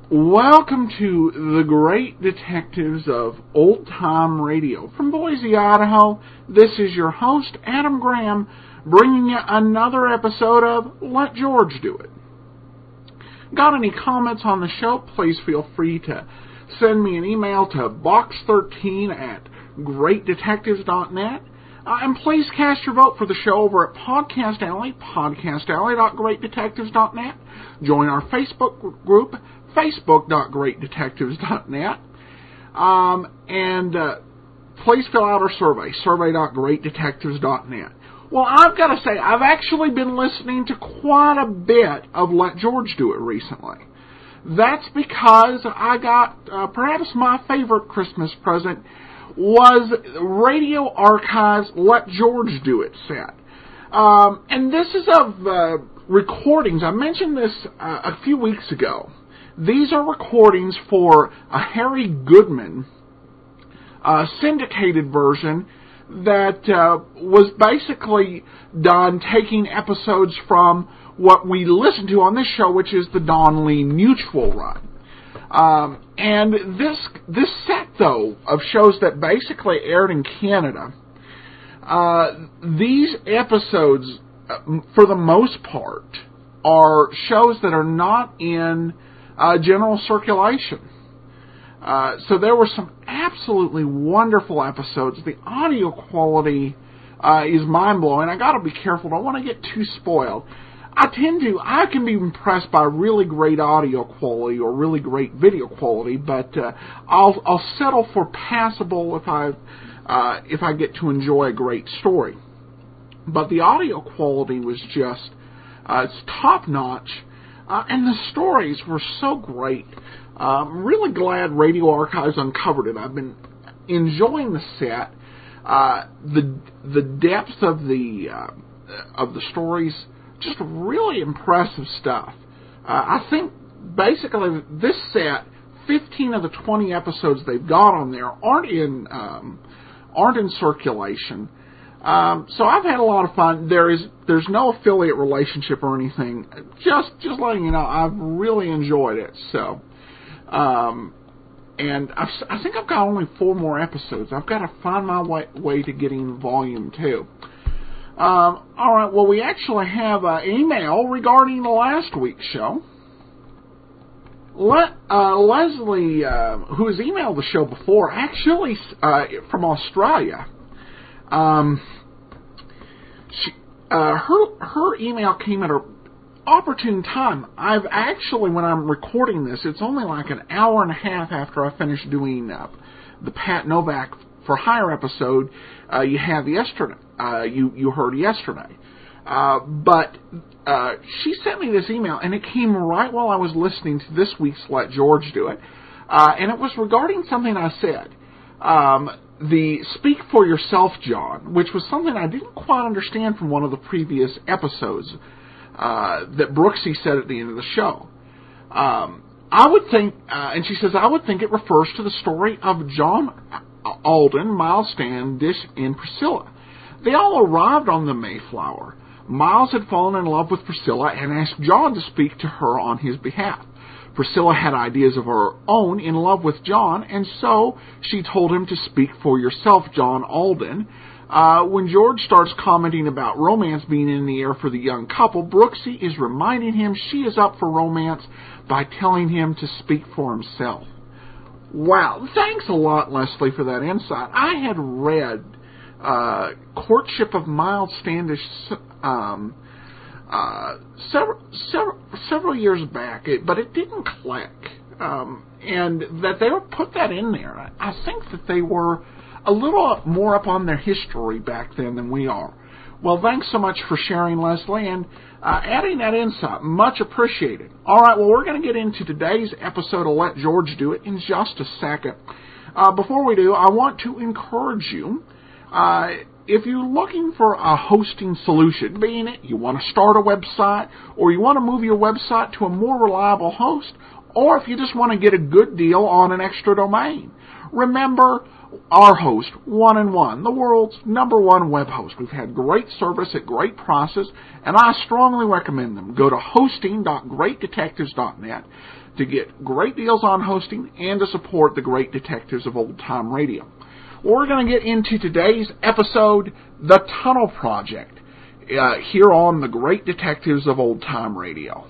Welcome to the Great Detectives of Old Time Radio. From Boise, Idaho, this is your host, Adam Graham, bringing you another episode of Let George Do It. Got any comments on the show? Please feel free to send me an email to box13@greatdetectives.net. And please cast your vote for the show over at Podcast Alley, podcastalley.greatdetectives.net. Join our Facebook group, facebook.greatdetectives.net. And please fill out our survey, survey.greatdetectives.net. Well, I've got to say, I've actually been listening to quite a bit of Let George Do It recently. That's because I got, perhaps my favorite Christmas present was Radio Archive's Let George Do It set. And this is of recordings. I mentioned this a few weeks ago. These are recordings for a Harry Goodman syndicated version that was basically done taking episodes from what we listen to on this show, which is the Don Lee Mutual Run. And this set, though, of shows that basically aired in Canada, these episodes, for the most part, are shows that are not in general circulation. So there were some absolutely wonderful episodes. The audio quality is mind-blowing. I got to be careful. Don't want to get too spoiled. I can be impressed by really great audio quality or really great video quality, but I'll settle for passable if I get to enjoy a great story. But the audio quality was just it's top-notch. And the stories were so great. I'm really glad Radio Archives uncovered it. I've been enjoying the set. The depth of the stories, just really impressive stuff. I think basically this set, 15 of the 20 episodes they've got on there aren't in circulation. So I've had a lot of fun. There's no affiliate relationship or anything. Just letting you know, I've really enjoyed it. So, and I think I've got only 4 more episodes. I've got to find my way to getting volume 2. All right. Well, we actually have an email regarding last week's show. Leslie, who has emailed the show before, actually from Australia. Her email came at an opportune time. I've actually, when I'm recording this, it's only like an hour and a half after I finished doing the Pat Novak for Hire episode you heard yesterday. But she sent me this email, and it came right while I was listening to this week's Let George Do It, and it was regarding something I said. The Speak for Yourself, John, which was something I didn't quite understand from one of the previous episodes that Brooksy said at the end of the show. I would think, and she says, I would think it refers to the story of John Alden, Miles Standish, and Priscilla. They all arrived on the Mayflower. Miles had fallen in love with Priscilla and asked John to speak to her on his behalf. Priscilla had ideas of her own in love with John, and so she told him to speak for yourself, John Alden. When George starts commenting about romance being in the air for the young couple, Brooksy is reminding him she is up for romance by telling him to speak for himself. Wow, thanks a lot, Leslie, for that insight. I had read Courtship of Miles Standish several years back, but it didn't click. And that they would put that in there. I think that they were a little more up on their history back then than we are. Well, thanks so much for sharing, Leslie, and adding that insight. Much appreciated. All right, well, we're going to get into today's episode of Let George Do It in just a second. Before we do, I want to encourage you, if you're looking for a hosting solution, being it you want to start a website, or you want to move your website to a more reliable host, or if you just want to get a good deal on an extra domain, remember our host, 1&1, the world's #1 web host. We've had great service at great prices, and I strongly recommend them. Go to hosting.greatdetectives.net to get great deals on hosting and to support the Great Detectives of Old Time Radio. We're going to get into today's episode, The Tunnel Project, here on the Great Detectives of Old Time Radio.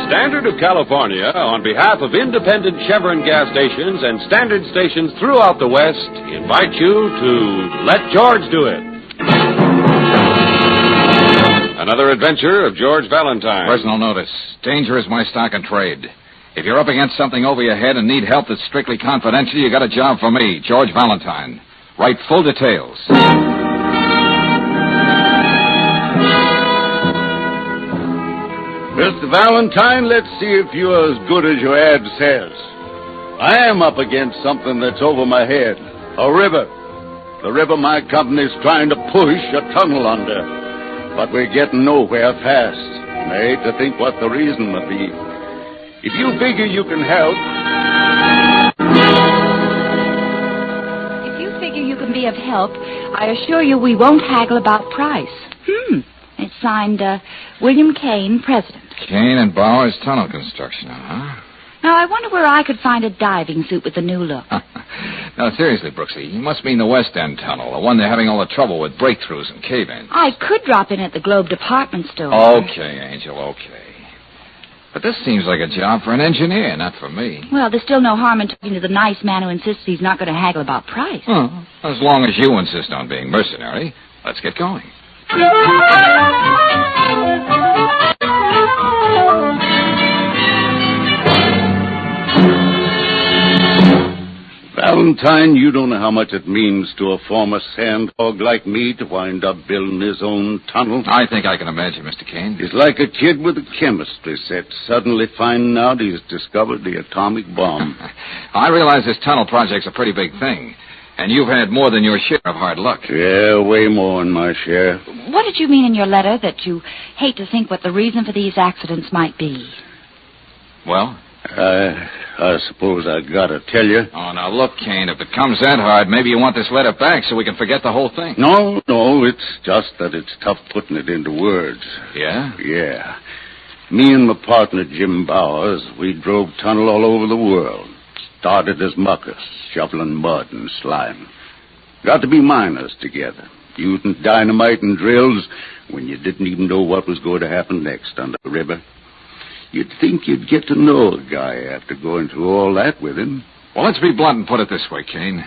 Standard of California, on behalf of independent Chevron gas stations and standard stations throughout the West, invite you to Let George Do It. Another adventure of George Valentine. Personal notice. Danger is my stock and trade. If you're up against something over your head and need help that's strictly confidential, you got a job for me, George Valentine. Write full details. Mr. Valentine, let's see if you're as good as your ad says. I am up against something that's over my head. A river. The river my company's trying to push a tunnel under. But we're getting nowhere fast. I hate to think what the reason would be. If you figure you can help... If you figure you can be of help, I assure you we won't haggle about price. It's signed, William Kane, President. Kane and Bowers Tunnel Construction, huh? Now, I wonder where I could find a diving suit with the new look. No, seriously, Brooksy, you must mean the West End Tunnel, the one they're having all the trouble with breakthroughs and cave-ins. I could drop in at the Globe department store. Okay, Angel, okay. But this seems like a job for an engineer, not for me. Well, there's still no harm in talking to the nice man who insists he's not going to haggle about price. As long as you insist on being mercenary, let's get going. Valentine, you don't know how much it means to a former sandhog like me to wind up building his own tunnel. I think I can imagine, Mr. Kane. He's like a kid with a chemistry set, suddenly finding out he's discovered the atomic bomb. I realize this tunnel project's a pretty big thing, and you've had more than your share of hard luck. Yeah, way more than my share. What did you mean in your letter that you hate to think what the reason for these accidents might be? Well? I suppose I gotta tell you. Oh, now look, Kane, if it comes that hard, maybe you want this letter back so we can forget the whole thing. No, it's just that it's tough putting it into words. Yeah? Yeah. Me and my partner, Jim Bowers, we drove tunnel all over the world. Started as muckers, shoveling mud and slime. Got to be miners together, using dynamite and drills when you didn't even know what was going to happen next under the river. You'd think you'd get to know a guy after going through all that with him. Well, let's be blunt and put it this way, Kane.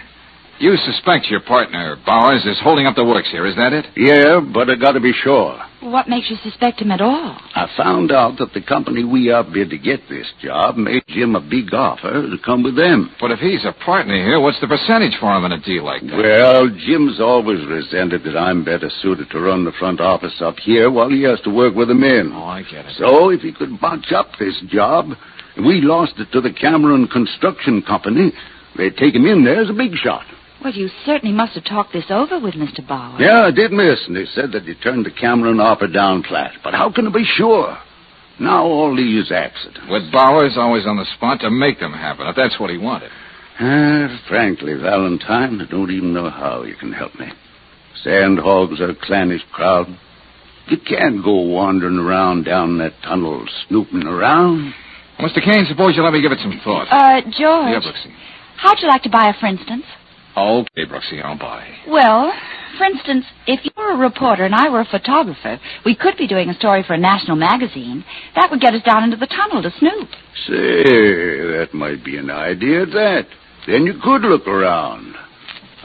You suspect your partner, Bowers, is holding up the works here, is that it? Yeah, but I gotta be sure. What makes you suspect him at all? I found out that the company we outbid to get this job made Jim a big offer to come with them. But if he's a partner here, what's the percentage for him in a deal like that? Well, Jim's always resented that I'm better suited to run the front office up here while he has to work with the men. Oh, I get it. So if he could bunch up this job, and we lost it to the Cameron Construction Company, they'd take him in there as a big shot. Well, you certainly must have talked this over with Mr. Bowers. Yeah, I did, miss, and they said that he turned the Cameron offer down flat. But how can I be sure? Now all these accidents. With Bowers always on the spot to make them happen, if that's what he wanted. Frankly, Valentine, I don't even know how you can help me. Sandhogs are a clannish crowd. You can't go wandering around down that tunnel snooping around. Well, Mr. Kane, suppose you let me give it some thought. George. Yeah, Brooksy. How'd you like to buy a for instance? Okay, Brooksy, I'll buy. Well, for instance, if you were a reporter and I were a photographer, we could be doing a story for a national magazine. That would get us down into the tunnel to snoop. Say, that might be an idea, that. Then you could look around.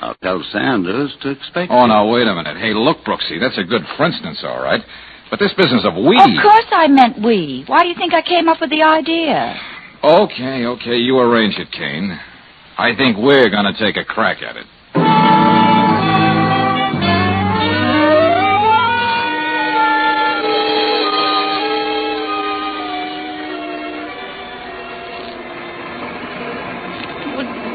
I'll tell Sanders to expect Oh, now, wait a minute. Hey, look, Brooksy, that's a good for instance, all right. But this business of we... Of course I meant we. Why do you think I came up with the idea? Okay, you arrange it, Kane. I think we're going to take a crack at it.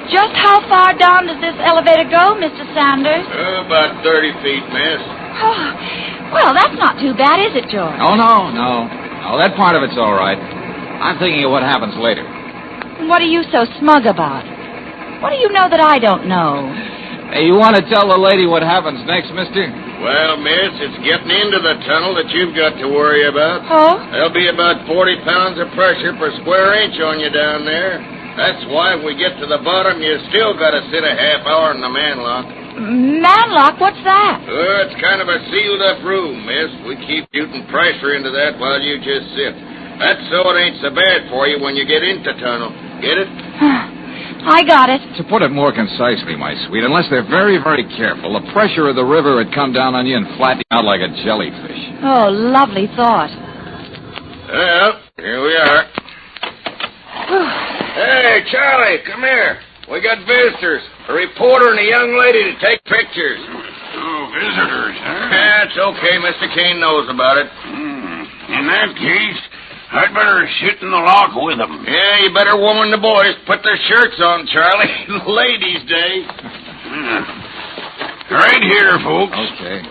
Just how far down does this elevator go, Mr. Sanders? About 30 feet, miss. Oh, well, that's not too bad, is it, George? Oh, no. That part of it's all right. I'm thinking of what happens later. What are you so smug about? What do you know that I don't know? Hey, you want to tell the lady what happens next, mister? Well, miss, it's getting into the tunnel that you've got to worry about. Oh? There'll be about 40 pounds of pressure per square inch on you down there. That's why if we get to the bottom, you still got to sit a half hour in the manlock. Manlock? What's that? It's kind of a sealed-up room, miss. We keep shooting pressure into that while you just sit. That's so it ain't so bad for you when you get into tunnel. Get it? I got it. To put it more concisely, my sweet, unless they're very, very careful, the pressure of the river would come down on you and flatten you out like a jellyfish. Oh, lovely thought. Well, here we are. Hey, Charlie, come here. We got visitors. A reporter and a young lady to take pictures. Oh, visitors, huh? Yeah, it's okay. Mr. Kane knows about it. In that case, I'd better sit in the lock with them. Yeah, you better warn the boys. Put their shirts on, Charlie. Ladies' Day. Right here, folks. Okay.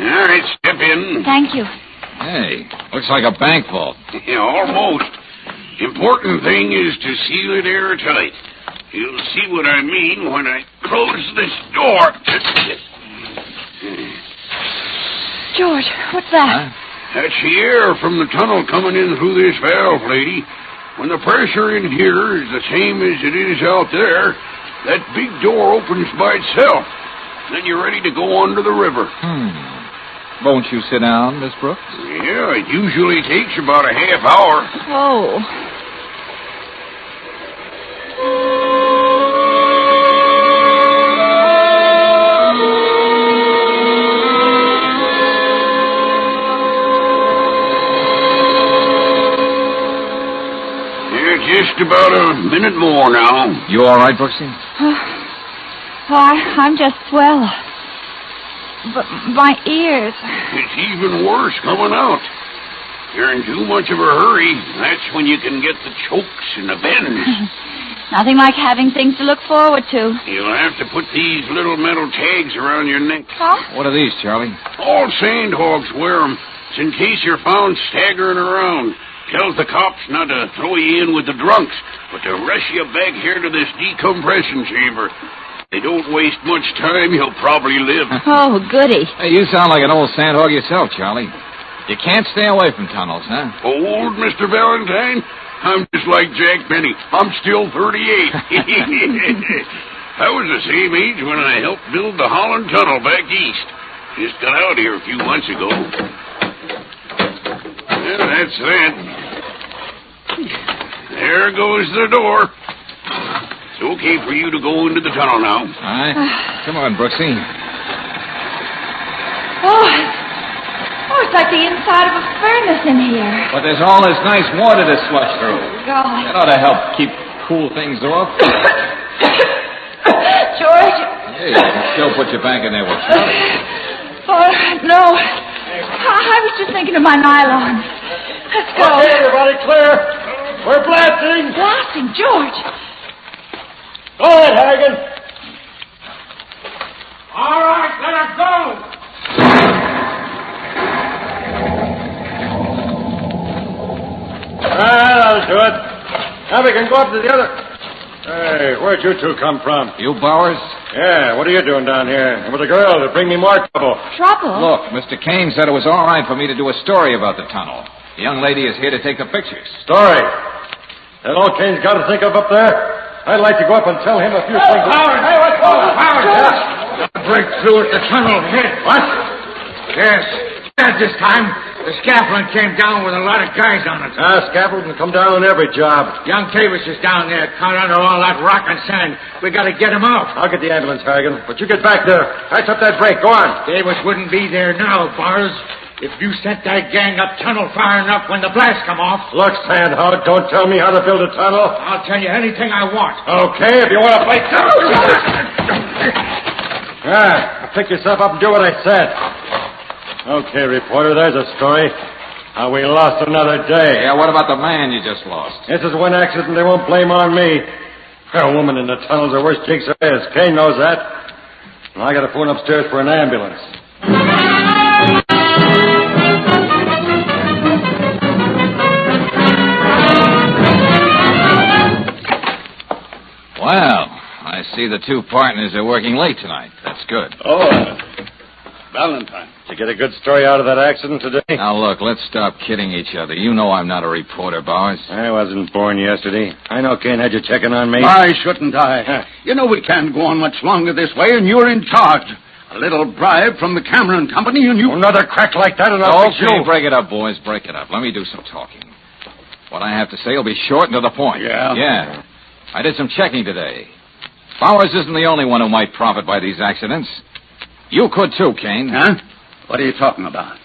All right, step in. Thank you. Hey, looks like a bank vault. Yeah, almost. Important thing is to seal it airtight. You'll see what I mean when I close this door. George, what's that? That's the air from the tunnel coming in through this valve, lady. When the pressure in here is the same as it is out there, that big door opens by itself. Then you're ready to go under the river. Won't you sit down, Miss Brooks? Yeah, it usually takes about a half hour. Oh. Just about a minute more now. You all right, Brooksy? I'm just swell. But my ears. It's even worse coming out. You're in too much of a hurry. That's when you can get the chokes and the bends. Nothing like having things to look forward to. You'll have to put these little metal tags around your neck. Huh? What are these, Charlie? All sandhogs wear them. It's in case you're found staggering around. Tells the cops not to throw you in with the drunks, but to rush you back here to this decompression chamber. They don't waste much time, you'll probably live. Oh, goody. Hey, you sound like an old sandhog yourself, Charlie. You can't stay away from tunnels, huh? Old, Mr. Valentine? I'm just like Jack Benny. I'm still 38. I was the same age when I helped build the Holland Tunnel back east. Just got out here a few months ago. Well, that's that. There goes the door. It's okay for you to go into the tunnel now. All right. Come on, Brooksy. Oh, it's like the inside of a furnace in here. But there's all this nice water to slush through. God. That ought to help keep cool things off. George. Yeah, you can still put your bank in there with Charlie. Oh, no. I was just thinking of my nylon. Let's go. Okay, everybody clear. We're blasting. Blasting, George. Go ahead, Hagen. All right, let us go. That'll do it. Now we can go up to the other. Hey, where'd you two come from? You Bowers? Yeah, what are you doing down here? It was a girl to bring me more trouble. Trouble? Look, Mr. Kane said it was all right for me to do a story about the tunnel. The young lady is here to take the pictures. Story. That all Kane's got to think of up there? I'd like to go up and tell him a few things. Howard! Hey, what's going on? Howard! Break through at the tunnel. What? Yes. This time, the scaffolding came down with a lot of guys on it. Scaffolding come down on every job. Young Tavis is down there, caught under all that rock and sand. We got to get him out. I'll get the ambulance, Hagen. But you get back there. Patch up that break. Go on. Tavis wouldn't be there now, Bars. if you sent that gang up tunnel far enough when the blast come off. Look, Sandhog, don't tell me how to build a tunnel. I'll tell you anything I want. Okay, if you want to fight... pick yourself up and do what I said. Okay, reporter, there's a story. How we lost another day. Yeah, what about the man you just lost? This is one accident they won't blame on me. A woman in the tunnel's the worst jinx there is. Kane knows that. And I got a phone upstairs for an ambulance. Well, I see the two partners are working late tonight. That's good. Oh, Valentine. Did you get a good story out of that accident today? Now, look, let's stop kidding each other. You know I'm not a reporter, Bowers. I wasn't born yesterday. I know Kane had you checking on me. Why shouldn't I? You know we can't go on much longer this way, and you're in charge. A little bribe from the Cameron Company, and you... Another crack like that, and I'll fix you. Break it up, boys. Break it up. Let me do some talking. What I have to say will be short and to the point. Yeah? Yeah. I did some checking today. Bowers isn't the only one who might profit by these accidents. You could too, Kane. Huh? What are you talking about?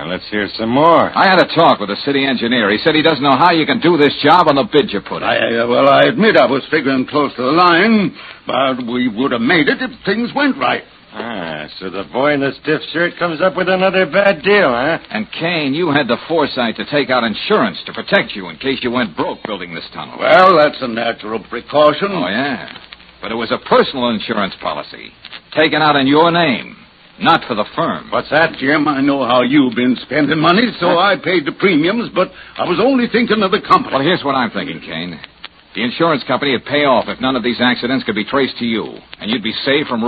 Let's hear some more. I had a talk with the city engineer. He said he doesn't know how you can do this job on the bid you put in. I admit I was figuring close to the line, but we would have made it if things went right. So the boy in the stiff shirt comes up with another bad deal, huh? And, Kane, you had the foresight to take out insurance to protect you in case you went broke building this tunnel. Well, that's a natural precaution. Oh, yeah. But it was a personal insurance policy, taken out in your name, not for the firm. What's that, Jim? I know how you've been spending money, so I paid the premiums, but I was only thinking of the company. Well, here's what I'm thinking, Kane. The insurance company would pay off if none of these accidents could be traced to you, and you'd be saved from a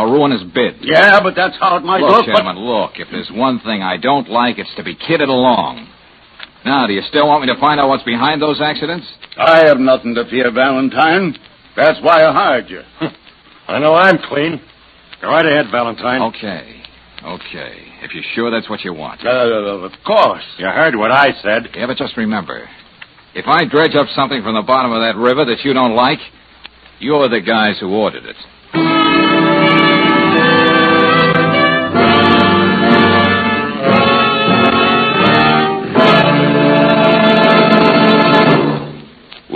ruinous bid. Yeah, but that's how it might look. Gentlemen, look, if there's one thing I don't like, it's to be kidded along. Now, do you still want me to find out what's behind those accidents? I have nothing to fear, Valentine. That's why I hired you. I know I'm clean. Go right ahead, Valentine. Okay. If you're sure that's what you want. Of course. You heard what I said. Yeah, but just remember, if I dredge up something from the bottom of that river that you don't like, you're the guys who ordered it.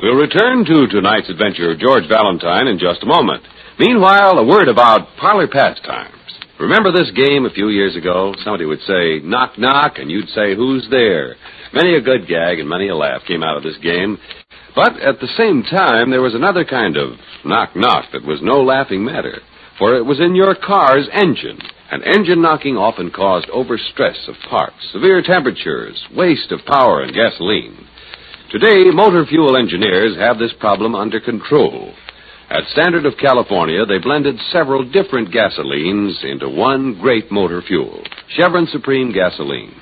We'll return to tonight's adventure of George Valentine in just a moment. Meanwhile, a word about parlor pastimes. Remember this game a few years ago? Somebody would say, knock, knock, and you'd say, who's there? Many a good gag and many a laugh came out of this game. But at the same time, there was another kind of knock, knock that was no laughing matter. For it was in your car's engine. And engine knocking often caused overstress of parts, severe temperatures, waste of power and gasoline. Today, motor fuel engineers have this problem under control. At Standard of California, they blended several different gasolines into one great motor fuel, Chevron Supreme gasoline.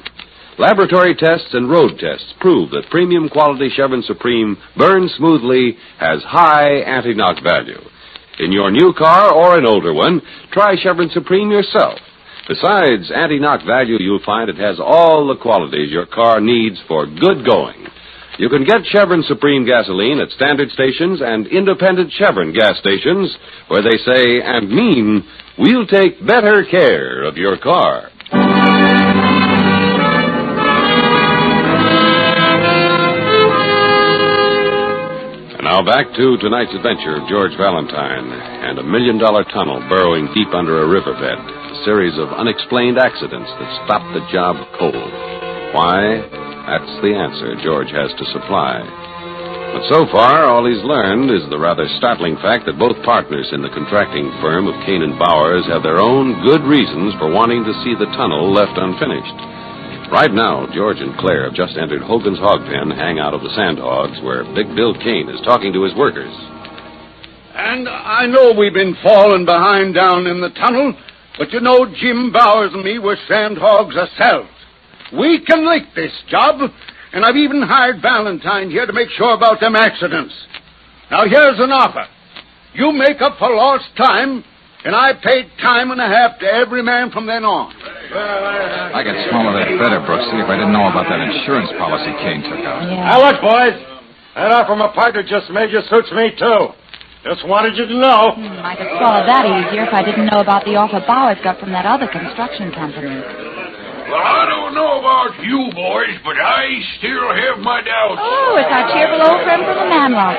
Laboratory tests and road tests prove that premium quality Chevron Supreme burns smoothly, has high anti-knock value. In your new car or an older one, try Chevron Supreme yourself. Besides anti-knock value, you'll find it has all the qualities your car needs for good going. You can get Chevron Supreme gasoline at standard stations and independent Chevron gas stations where they say and mean, we'll take better care of your car. And now back to tonight's adventure of George Valentine and $1 million tunnel burrowing deep under a riverbed. A series of unexplained accidents that stopped the job cold. Why? That's the answer George has to supply. But so far, all he's learned is the rather startling fact that both partners in the contracting firm of Kane & Bowers have their own good reasons for wanting to see the tunnel left unfinished. Right now, George and Claire have just entered Hogan's Hog Pen, hangout of the Sandhogs, where Big Bill Kane is talking to his workers. And I know we've been falling behind down in the tunnel, but you know Jim Bowers and me were Sandhogs ourselves. We can lick this job, and I've even hired Valentine here to make sure about them accidents. Now, here's an offer. You make up for lost time, and I paid time and a half to every man from then on. I could swallow that better, Brooksy, if I didn't know about that insurance policy Kane took out. Yeah. Now, look, boys. That offer my partner just made you suits me, too. Just wanted you to know. I could swallow that easier if I didn't know about the offer Bowers got from that other construction company. Well, I don't know about you boys, but I still have my doubts. Oh, it's our cheerful old friend from the manlock.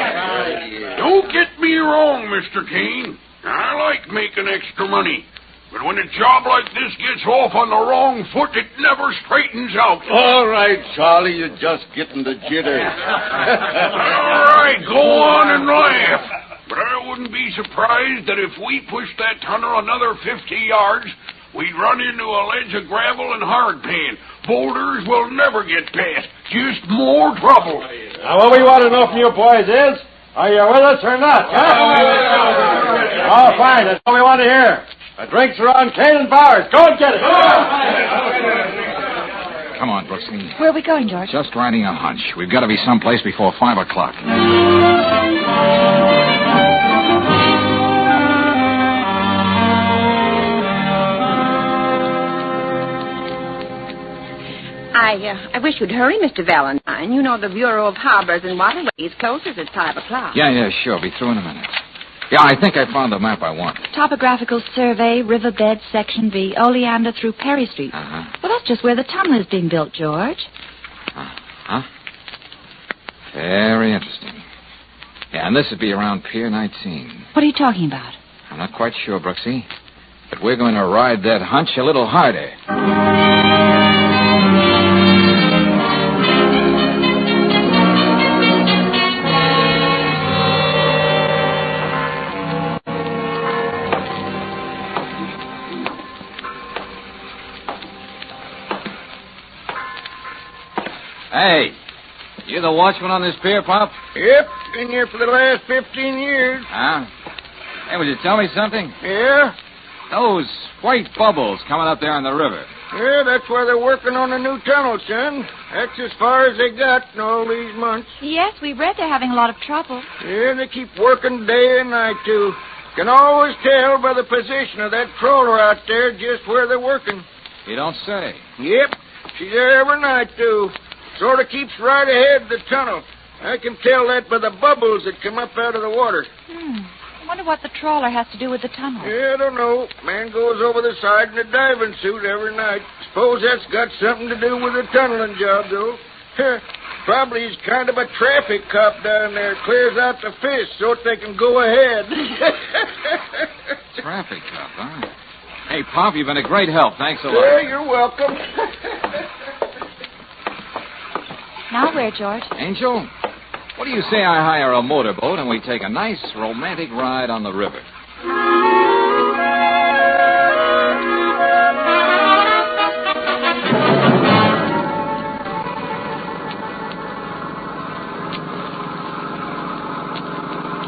Don't get me wrong, Mr. Kane. I like making extra money. But when a job like this gets off on the wrong foot, it never straightens out. All right, Charlie, you're just getting the jitters. All right, go on and laugh. But I wouldn't be surprised that if we pushed that tunnel another 50 yards, we'd run into a ledge of gravel and hardpan. Boulders will never get past. Just more trouble. Now, what we want to know from you boys is, are you with us or not? Huh? Oh, fine. That's all we want to hear. The drinks are on Kane and Bowers. Go and get it. Come on, Brooksy. Where are we going, George? Just riding a hunch. We've got to be someplace before 5 o'clock. I wish you'd hurry, Mr. Valentine. You know the Bureau of Harbors and Waterways closes at 5 o'clock. Yeah, sure. Be through in a minute. Yeah, I think I found the map I want. Topographical survey, riverbed, section B, Oleander through Perry Street. Uh-huh. Well, that's just where the tunnel is being built, George. Huh? Very interesting. Yeah, and this would be around Pier 19. What are you talking about? I'm not quite sure, Brooksy. But we're going to ride that hunch a little harder. Hey, you the watchman on this pier, Pop? Yep, been here for the last 15 years. Huh? Hey, would you tell me something? Yeah? Those white bubbles coming up there in the river. Yeah, that's why they're working on a new tunnel, son. That's as far as they got in all these months. Yes, we read they're having a lot of trouble. Yeah, they keep working day and night, too. Can always tell by the position of that trawler out there just where they're working. You don't say. Yep, she's there every night, too. Sort of keeps right ahead of the tunnel. I can tell that by the bubbles that come up out of the water. I wonder what the trawler has to do with the tunnel. Yeah, I don't know. Man goes over the side in a diving suit every night. Suppose that's got something to do with the tunneling job, though. Probably he's kind of a traffic cop down there. Clears out the fish so that they can go ahead. Traffic cop, huh? Hey, Pop, you've been a great help. Thanks a lot. Yeah, you're welcome. Now where, George? Angel, what do you say I hire a motorboat and we take a nice romantic ride on the river?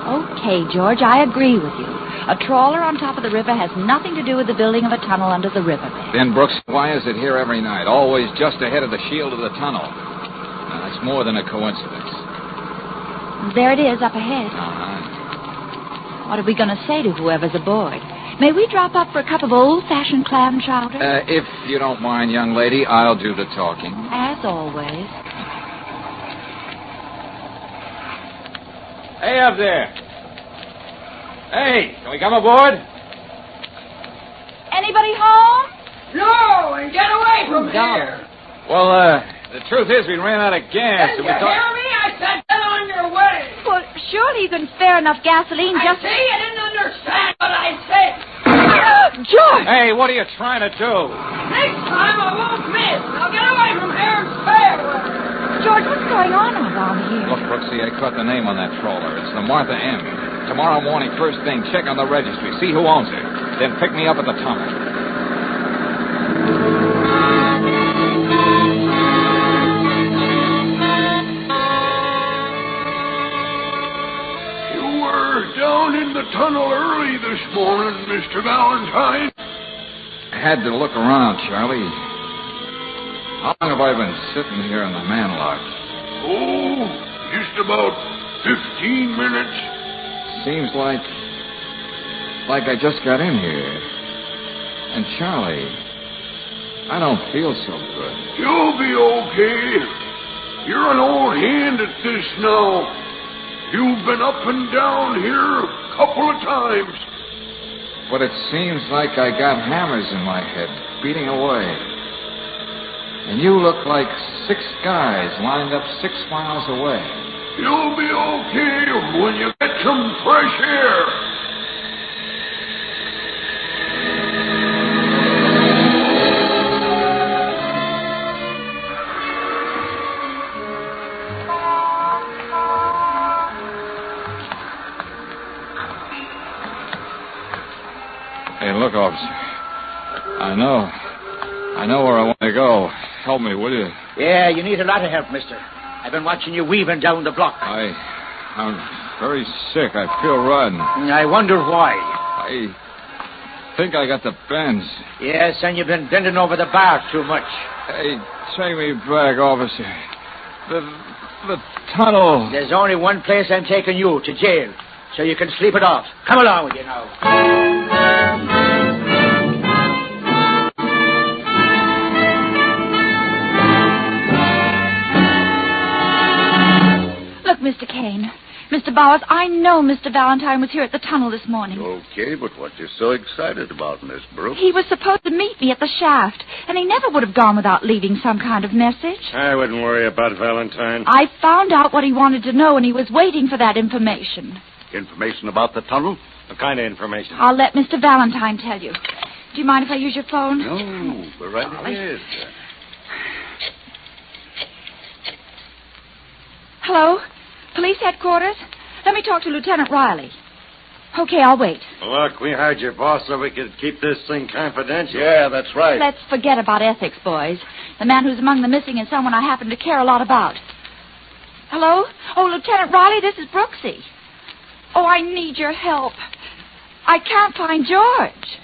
Okay, George, I agree with you. A trawler on top of the river has nothing to do with the building of a tunnel under the riverbed. Then, Brooks, why is it here every night, always just ahead of the shield of the tunnel? Now, that's more than a coincidence. There it is, up ahead. Uh-huh. What are we going to say to whoever's aboard? May we drop up for a cup of old-fashioned clam chowder? If you don't mind, young lady, I'll do the talking. As always. Hey, up there. Hey, can we come aboard? Anybody home? No, and get away from here. Well, the truth is we ran out of gas. Did you hear me? I said get on your way. Well, surely you can spare enough gasoline just... I see you didn't understand what I said. George! Hey, what are you trying to do? Next time I won't miss. Now get away from here and stay away. George, what's going on around here? Look, Brooksy, I caught the name on that trawler. It's the Martha M. Tomorrow morning, first thing, check on the registry. See who owns it. Then pick me up at the tunnel. You were down in the tunnel early this morning, Mr. Valentine. I had to look around, Charlie. How long have I been sitting here in the manlock? Oh, just about 15 minutes. Seems like I just got in here. And Charlie, I don't feel so good. You'll be okay. You're an old hand at this now. You've been up and down here a couple of times. But it seems like I got hammers in my head, beating away. And you look like 6 guys lined up 6 miles away. You'll be okay when you get some fresh air. Hey, look, officer. I know where I want to go. Help me, will you? Yeah, you need a lot of help, mister. I've been watching you weaving down the block. I'm very sick. I feel rotten. I wonder why. I think I got the bends. Yes, and you've been bending over the bar too much. Hey, take me back, officer. The tunnel. There's only one place I'm taking you, to jail, so you can sleep it off. Come along with you now. Mr. Kane. Mr. Bowers, I know Mr. Valentine was here at the tunnel this morning. Okay, but what you so excited about, Miss Brooks? He was supposed to meet me at the shaft, and he never would have gone without leaving some kind of message. I wouldn't worry about Valentine. I found out what he wanted to know, and he was waiting for that information. Information about the tunnel? What kind of information? I'll let Mr. Valentine tell you. Do you mind if I use your phone? No, go right ahead. Hello? Police headquarters? Let me talk to Lieutenant Riley. Okay, I'll wait. Look, we hired your boss so we could keep this thing confidential. Yeah, that's right. Let's forget about ethics, boys. The man who's among the missing is someone I happen to care a lot about. Hello? Oh, Lieutenant Riley, this is Brooksy. Oh, I need your help. I can't find George.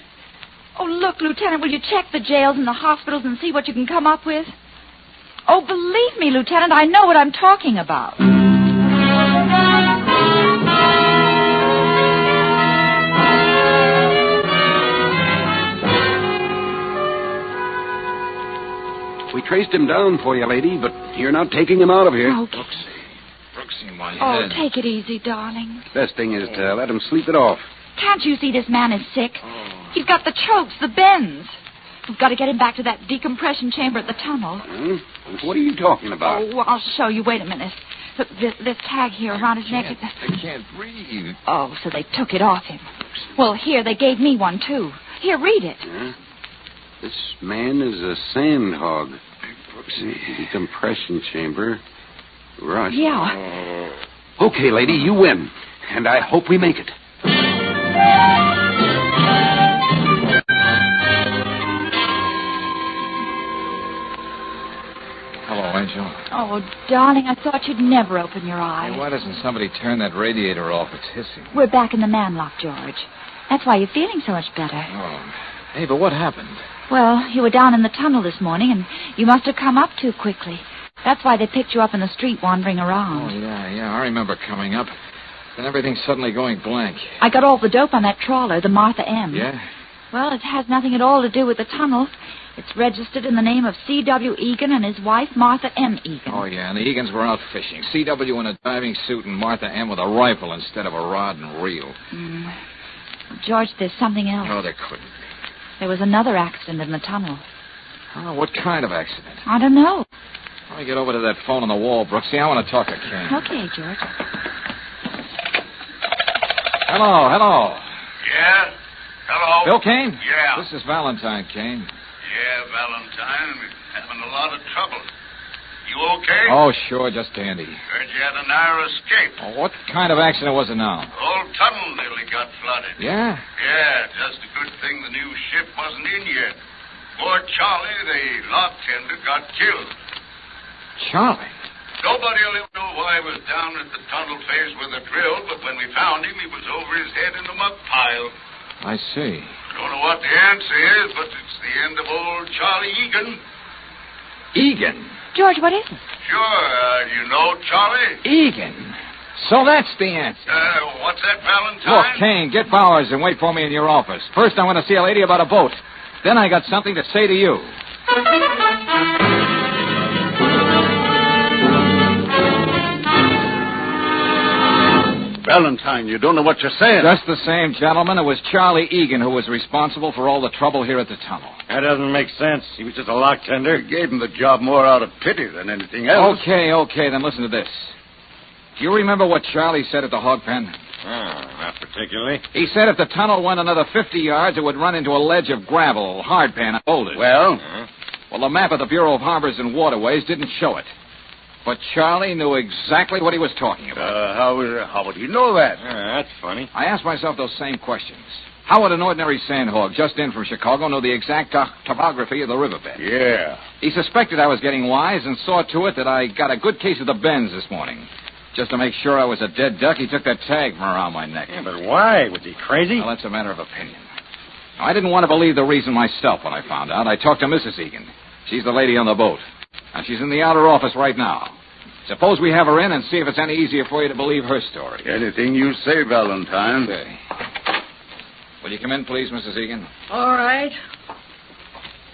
Oh, look, Lieutenant, will you check the jails and the hospitals and see what you can come up with? Oh, believe me, Lieutenant, I know what I'm talking about. We traced him down for you, lady, but you're not taking him out of here. Oh, Brooksy, my oh, head. take it easy, darling. Best thing is to let him sleep it off. Can't you see this man is sick? He's got the chokes, the bends. We've got to get him back to that decompression chamber at the tunnel. What are you talking about? Oh, I'll show you. Wait a minute. Look, this tag here around his neck. I can't breathe. Oh, so they took it off him. Well, here, they gave me one, too. Here, read it. This man is a sand hog. Decompression chamber. Rush. Yeah. Okay, lady, you win. And I hope we make it. Hello, Angel. Oh, darling, I thought you'd never open your eyes. Hey, why doesn't somebody turn that radiator off? It's hissing. We're back in the manlock, George. That's why you're feeling so much better. Oh. Hey, but what happened? Well, you were down in the tunnel this morning, and you must have come up too quickly. That's why they picked you up in the street wandering around. Oh, yeah, I remember coming up. Then everything suddenly going blank. I got all the dope on that trawler, the Martha M. Yeah? Well, it has nothing at all to do with the tunnel. It's registered in the name of C.W. Egan and his wife, Martha M. Egan. Oh, yeah, and the Egans were out fishing. C.W. in a diving suit and Martha M. with a rifle instead of a rod and reel. George, there's something else. No, there couldn't be. There was another accident in the tunnel. Oh, what kind of accident? I don't know. Let me get over to that phone on the wall, Brooksy. I want to talk to Ken. Okay, George. Hello. Yeah? Hello? Bill Kane? Yeah. This is Valentine, Kane. Yeah, Valentine. We're having a lot of trouble. You okay? Oh, sure, just dandy. Heard you had a narrow escape. Oh, what kind of accident was it now? The whole tunnel nearly got flooded. Yeah? Yeah, just a good thing the new ship wasn't in yet. Poor Charlie, the lock tender, got killed. Charlie? Nobody will ever know why he was down at the tunnel face with a drill, but when we found him, he was over his head in the muck pile. I see. Don't know what the answer is, but it's the end of old Charlie Egan. Egan? George, what is it? Sure, you know Charlie? Egan. So that's the answer. What's that, Valentine? Look, Kane, get Bowers and wait for me in your office. First, I want to see a lady about a boat. Then I got something to say to you. Valentine, you don't know what you're saying. Just the same, gentlemen, it was Charlie Egan who was responsible for all the trouble here at the tunnel. That doesn't make sense. He was just a lock tender. He gave him the job more out of pity than anything else. Okay, then listen to this. Do you remember what Charlie said at the hog pen? Not particularly. He said if the tunnel went another 50 yards, it would run into a ledge of gravel, hardpan, and boulders. Well? Well, the map of the Bureau of Harbors and Waterways didn't show it. But Charlie knew exactly what he was talking about. How would he know that? That's funny. I asked myself those same questions. How would an ordinary sandhog just in from Chicago know the exact topography of the riverbed? Yeah. He suspected I was getting wise and saw to it that I got a good case of the bends this morning. Just to make sure I was a dead duck, he took that tag from around my neck. Yeah, but why? Was he crazy? Well, that's a matter of opinion. I didn't want to believe the reason myself when I found out. I talked to Mrs. Egan. She's the lady on the boat. And she's in the outer office right now. Suppose we have her in and see if it's any easier for you to believe her story. Anything you say, Valentine. Okay. Will you come in, please, Mrs. Egan? All right.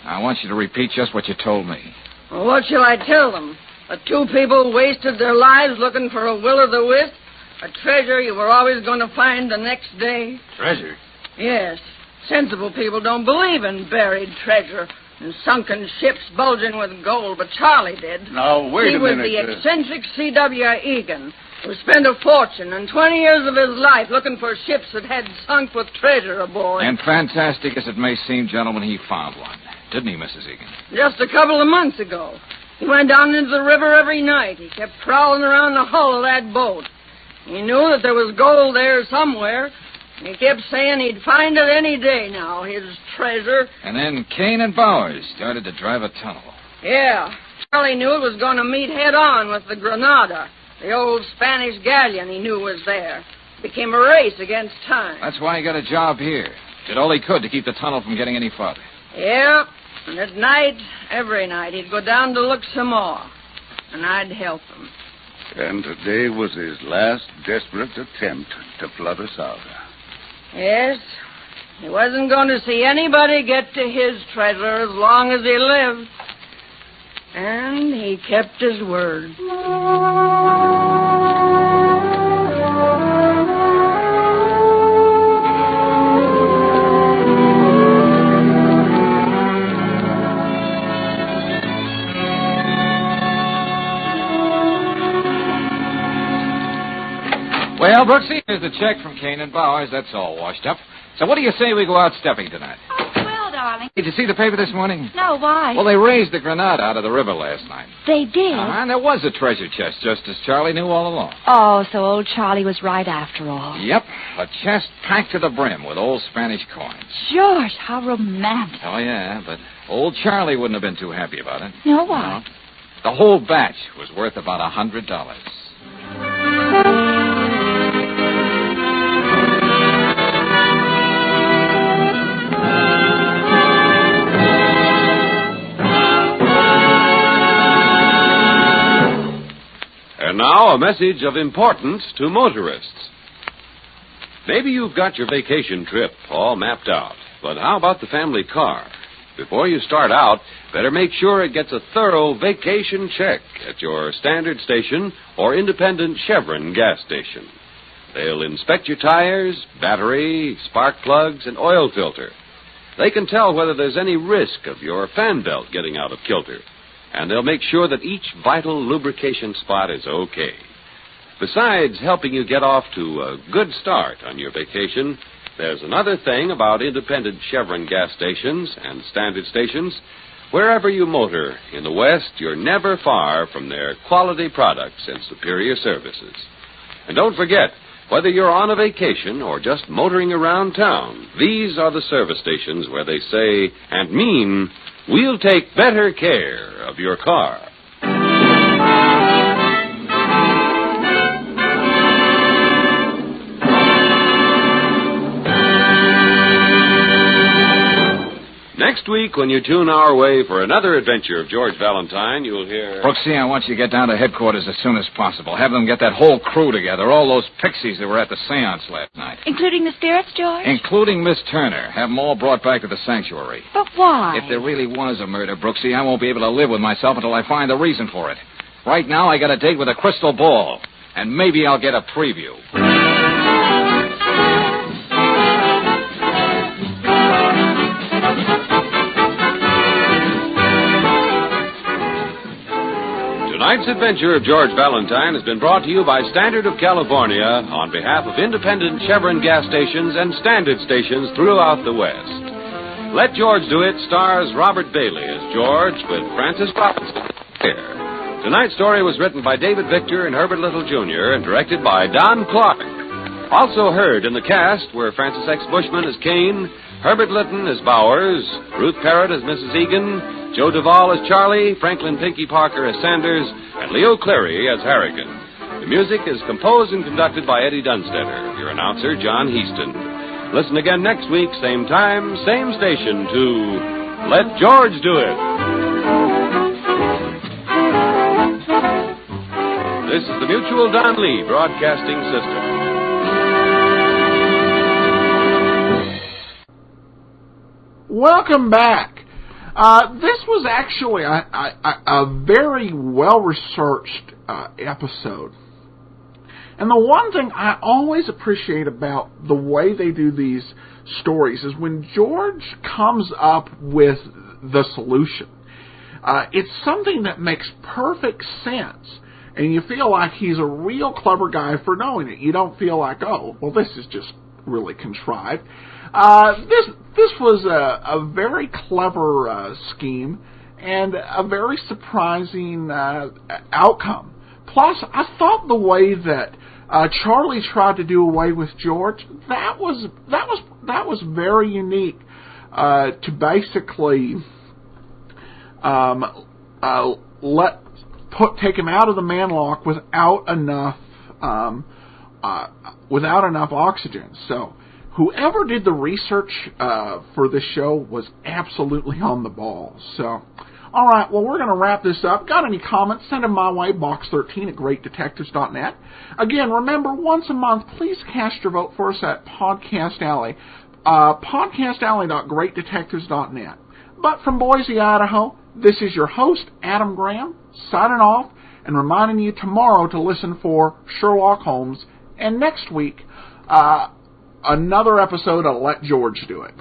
I want you to repeat just what you told me. Well, what shall I tell them? That two people wasted their lives looking for a will-o'-the-wisp? A treasure you were always going to find the next day? Treasure? Yes. Sensible people don't believe in buried treasure and sunken ships bulging with gold, but Charlie did. Now, wait a minute. He was the eccentric C.W. Egan, who spent a fortune and 20 years of his life looking for ships that had sunk with treasure aboard. And fantastic as it may seem, gentlemen, he found one. Didn't he, Mrs. Egan? Just a couple of months ago. He went down into the river every night. He kept prowling around the hull of that boat. He knew that there was gold there somewhere. He kept saying he'd find it any day now, his treasure. And then Kane and Bowers started to drive a tunnel. Yeah. Charlie knew it was going to meet head-on with the Granada, the old Spanish galleon he knew was there. It became a race against time. That's why he got a job here. Did all he could to keep the tunnel from getting any farther. Yeah. And at night, every night, he'd go down to look some more. And I'd help him. And today was his last desperate attempt to flood us out. Yes. He wasn't going to see anybody get to his treasure as long as he lived. And he kept his word. Well, Brooksy, here's the check from Kane and Bowers. That's all washed up. So what do you say we go out stepping tonight? Oh, swell, darling. Did you see the paper this morning? No, why? Well, they raised the Granada out of the river last night. They did? And there was a treasure chest, just as Charlie knew all along. Oh, so old Charlie was right after all. Yep, a chest packed to the brim with old Spanish coins. George, how romantic. Oh, yeah, but old Charlie wouldn't have been too happy about it. No, why? No. The whole batch was worth about $100. And now a message of importance to motorists. Maybe you've got your vacation trip all mapped out, but how about the family car? Before you start out, better make sure it gets a thorough vacation check at your standard station or independent Chevron gas station. They'll inspect your tires, battery, spark plugs, and oil filter. They can tell whether there's any risk of your fan belt getting out of kilter. And they'll make sure that each vital lubrication spot is okay. Besides helping you get off to a good start on your vacation, there's another thing about independent Chevron gas stations and standard stations. Wherever you motor in the West, you're never far from their quality products and superior services. And don't forget, whether you're on a vacation or just motoring around town, these are the service stations where they say and mean, we'll take better care of your car. Next week, when you tune our way for another adventure of George Valentine, you'll hear... Brooksy, I want you to get down to headquarters as soon as possible. Have them get that whole crew together, all those pixies that were at the seance last night. Including the spirits, George? Including Miss Turner. Have them all brought back to the sanctuary. But why? If there really was a murder, Brooksy, I won't be able to live with myself until I find the reason for it. Right now, I got a date with a crystal ball. and maybe I'll get a preview. Tonight's adventure of George Valentine has been brought to you by Standard of California on behalf of independent Chevron gas stations and Standard stations throughout the West. Let George Do It stars Robert Bailey as George with Francis Robinson here. Tonight's story was written by David Victor and Herbert Little Jr. and directed by Don Clark. Also heard in the cast were Francis X. Bushman as Kane, Herbert Litton as Bowers, Ruth Parrott as Mrs. Egan, Joe Duvall as Charlie, Franklin Pinky Parker as Sanders, and Leo Cleary as Harrigan. The music is composed and conducted by Eddie Dunstetter. Your announcer, John Heaston. Listen again next week, same time, same station, to Let George Do It. This is the Mutual Don Lee Broadcasting System. Welcome back. This was actually a very well-researched episode. And the one thing I always appreciate about the way they do these stories is when George comes up with the solution. It's something that makes perfect sense. And you feel like he's a real clever guy for knowing it. You don't feel like, oh, well, this is just really contrived. This was a very clever scheme and a very surprising outcome. Plus, I thought the way that Charlie tried to do away with George, that was very unique. To basically take him out of the manlock without enough oxygen. So whoever did the research for this show was absolutely on the ball. So, all right, well, we're going to wrap this up. Got any comments? Send them my way, box13@greatdetectives.net. Again, remember, once a month, please cast your vote for us at Podcast Alley, podcastalley.greatdetectives.net. But from Boise, Idaho, this is your host, Adam Graham, signing off and reminding you tomorrow to listen for Sherlock Holmes, and next week, another episode of Let George Do It.